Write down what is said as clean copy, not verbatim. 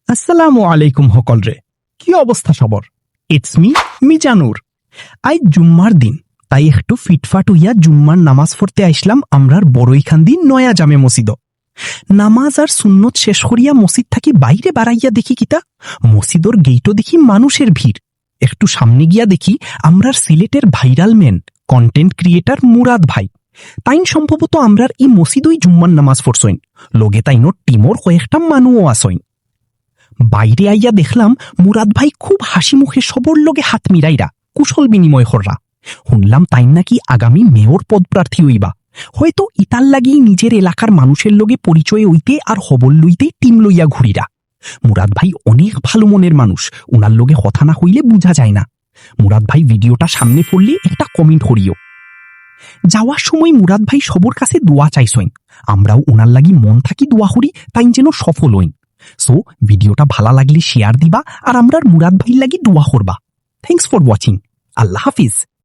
আসসালামু আলাইকুম সকলরে, কি অবস্থা সবর? It's me Mizanur. আজ জুম্মার দিন, তাই একটু ফিটফাট হইয়া জুম্মার নামাজ পড়তে আইসলাম আমরার বড়ইখান্দি নয়া জামে মসজিদ। নামাজ আর সুন্নত শেষ করিয়া মসজিদ থাকি বাইরে বাড়াইয়া দেখি কিতা মসজিদর গেইটও দেখি মানুষের ভিড়। একটু সামনে গিয়া দেখি আমরার সিলেটের viral man content creator Murad ভাই। তাইন সম্ভবত আমরার ই মসজিদই জুম্মার নামাজ পড়ছইন, লগে তাইনোর টিমর কয়েকটা মানুষও আসইন। বাইরে আইয়া দেখলাম মুরাদ ভাই খুব হাসি মুখে সবর লগে হাত মিরাইরা কুশল বিনিময় কররা। শুনলাম তাই নাকি আগামী মেয়র পদ প্রার্থী হইবা। হয়তো ইতার লাগি নিজের এলাকার মানুষের লগে পরিচয় হইতে আর খবর লইতেই টিম লইয়া ঘুরিরা। মুরাদ ভাই অনেক ভালো মনের মানুষ, উনার লগে কথা না হইলে বুঝা যায় না। মুরাদ ভাই ভিডিওটা সামনে পড়লে একটা কমেন্ট করিও। যাওয়ার সময় মুরাদ ভাই সবর কাছে দোয়া চাইছইন, আমরাও উনার লাগি মন থাকি দোয়া করি তাই যেন সফল হইন। সো ভিডিওটা ভালো লাগলে শেয়ার দিবা আর আমরার মুরাদ ভাইর লাগি দোয়া করবা। Thanks for watching. Allah Hafiz.